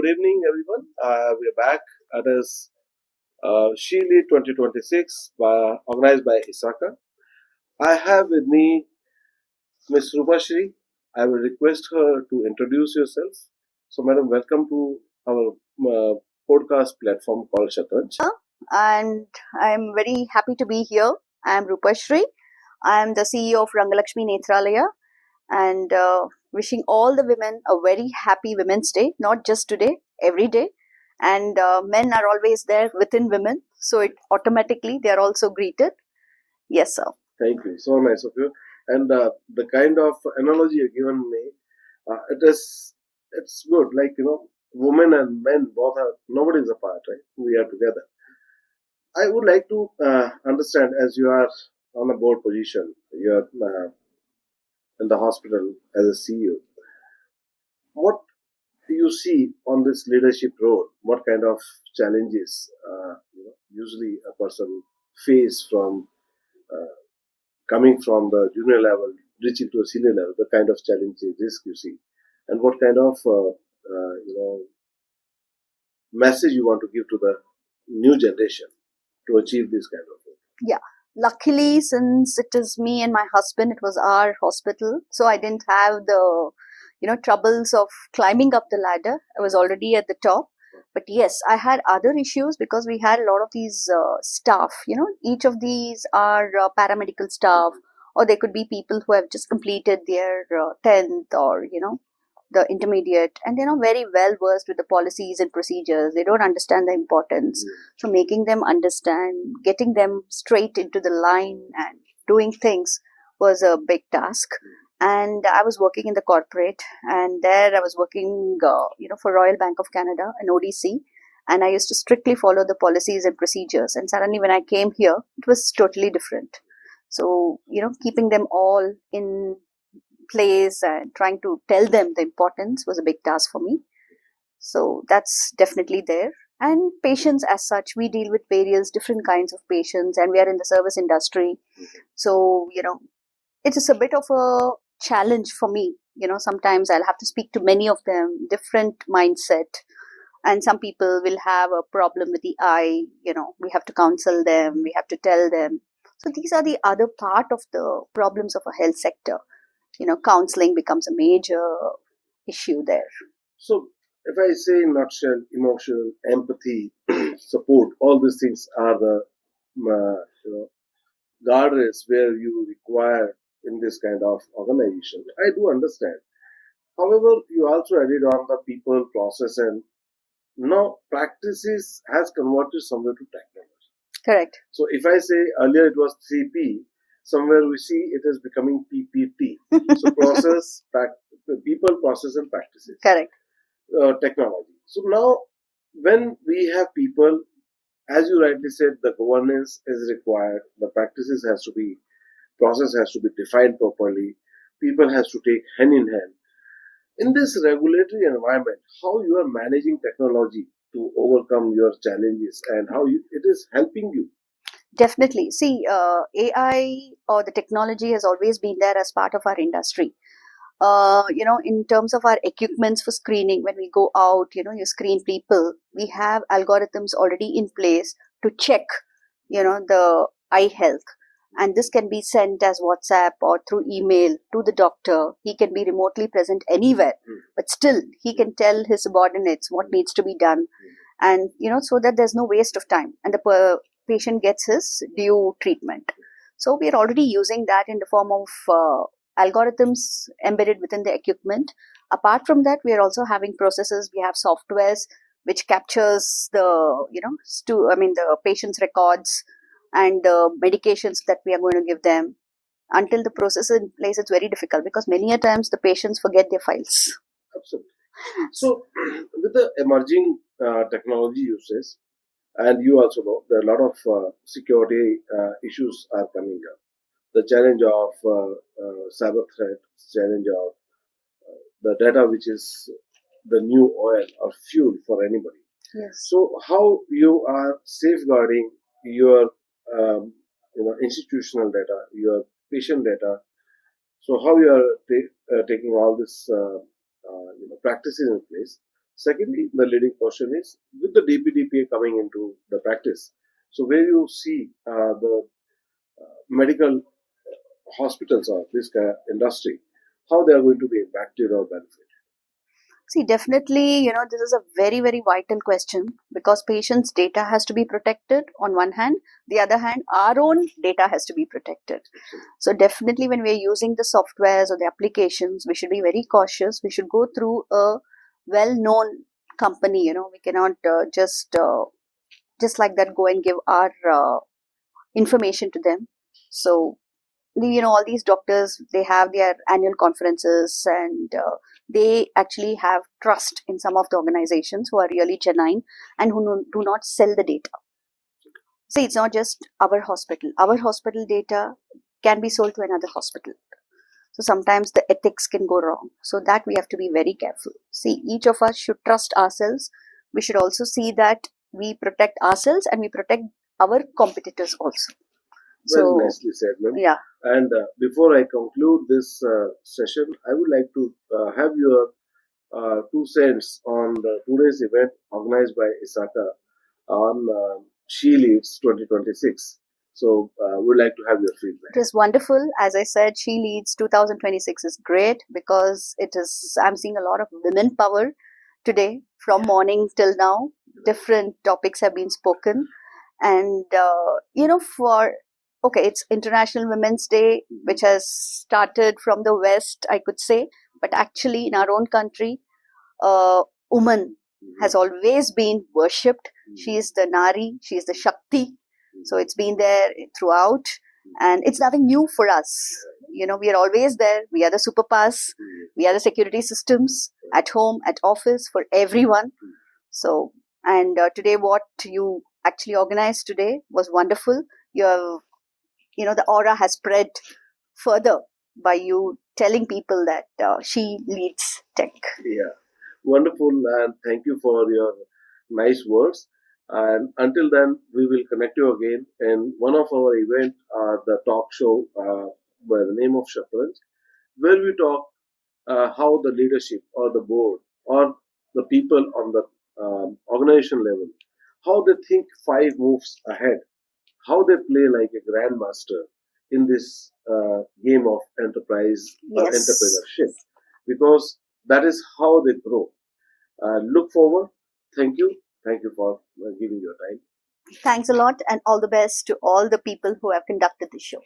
good evening, everyone. We're back at this SheLead 2026 organized by ISACA. I have with me Ms. Rupashree. I will request her to introduce yourself. So, madam, welcome to our podcast platform called Shatranj. And I'm very happy to be here. I'm Rupashree. I'm the CEO of Rangalakshmi Nethralaya, and wishing all the women a very happy Women's Day, not just today, every day. And men are always there within women, so it automatically they are also greeted. Yes, sir. Thank you. So nice of you. And the kind of analogy you've given me, it's good. Like, women and men both are, nobody's apart, right? We are together. I would like to understand, as you are on a board position, you're in the hospital as a CEO, what do you see on this leadership role? What kind of challenges usually a person face from coming from the junior level, reaching to a senior level, the kind of challenges, risk you see, and what kind of message you want to give to the new generation to achieve this kind of thing? Yeah. Luckily, since it is me and my husband, it was our hospital, so I didn't have the troubles of climbing up the ladder. I was already at the top. But yes, I had other issues because we had a lot of these staff. Each of these are paramedical staff, or they could be people who have just completed their 10th or the intermediate, and they're not very well versed with the policies and procedures. They don't understand the importance. So making them understand, getting them straight into the line and doing things was a big task. And I was working in the corporate, and there I was working for Royal Bank of Canada, an ODC, and I used to strictly follow the policies and procedures. And suddenly when I came here, it was totally different. So keeping them all in place and trying to tell them the importance was a big task for me. So that's definitely there. And patients as such, we deal with various different kinds of patients, and we are in the service industry. So it is a bit of a challenge for me. Sometimes I'll have to speak to many of them, different mindset. And some people will have a problem with the eye. We have to counsel them, we have to tell them. So these are the other part of the problems of a health sector. Counseling becomes a major issue there. So, if I say in nutshell, emotional, empathy, support, all these things are the guardrails where you require in this kind of organization. I do understand. However, you also added on the people, process, and now practices has converted somewhere to technology. Correct. So, if I say earlier it was 3P, somewhere we see it is becoming PPT. So people, process, and practices. Correct. Technology. So now, when we have people, as you rightly said, the governance is required. The practices has to be, process has to be defined properly. People has to take hand in hand. In this regulatory environment, how you are managing technology to overcome your challenges and how it is helping you? Definitely. See, AI or the technology has always been there as part of our industry. In terms of our equipments for screening, when we go out, you screen people, we have algorithms already in place to check, the eye health. And this can be sent as WhatsApp or through email to the doctor. He can be remotely present anywhere, but still he can tell his subordinates what needs to be done. And, so that there's no waste of time. And the patient gets his due treatment. So we are already using that in the form of algorithms embedded within the equipment. Apart from that, we are also having processes. We have softwares which captures the the patient's records and the medications that we are going to give them. Until the process is in place, it's very difficult because many a times the patients forget their files. Absolutely. So with the emerging technology uses, and you also know there are a lot of security issues are coming up. The challenge of cyber threat, challenge of the data, which is the new oil or fuel for anybody. Yes. So how you are safeguarding your institutional data, your patient data. So how you are taking all this practices in place Secondly, the leading question is with the DPDPA coming into the practice. So where you see the medical hospitals or this industry, how they are going to be impacted or benefited. See, definitely, this is a very, very vital question because patients' data has to be protected on one hand. The other hand, our own data has to be protected. So definitely when we're using the softwares or the applications, we should be very cautious. We should go through a well-known company. We cannot just like that go and give our information to them. So all these doctors, they have their annual conferences, and they actually have trust in some of the organizations who are really genuine and who do not sell the data. See, it's not just our hospital data can be sold to another hospital, so sometimes the ethics can go wrong, so that we have to be very careful. See, each of us should trust ourselves. We should also see that we protect ourselves and we protect our competitors also. Well, nicely said, ma'am. Yeah. And before I conclude this session, I would like to have your 2 cents on the today's event organized by ISACA on SheLeads 2026. So, we'd like to have your feedback. It is wonderful. As I said, SheLeads 2026 is great because I'm seeing a lot of women power today from morning till now. Different topics have been spoken. And, it's International Women's Day, which has started from the West, I could say. But actually, in our own country, woman has always been worshipped. She is the Nari, she is the Shakti. So it's been there throughout, and it's nothing new for us. We are always there. We are the superpowers. We are the security systems at home, at office, for everyone. So, and today what you actually organized today was wonderful. The aura has spread further by you telling people that she leads tech. Yeah, wonderful, and thank you for your nice words. And until then, we will connect you again in one of our event, the talk show by the name of Shatranj, where we talk how the leadership or the board or the people on the organization level, how they think 5 moves ahead, how they play like a grandmaster in this game of enterprise or entrepreneurship, because that is how they grow. Look forward. Thank you. Thank you for giving your time. Thanks a lot, and all the best to all the people who have conducted the show.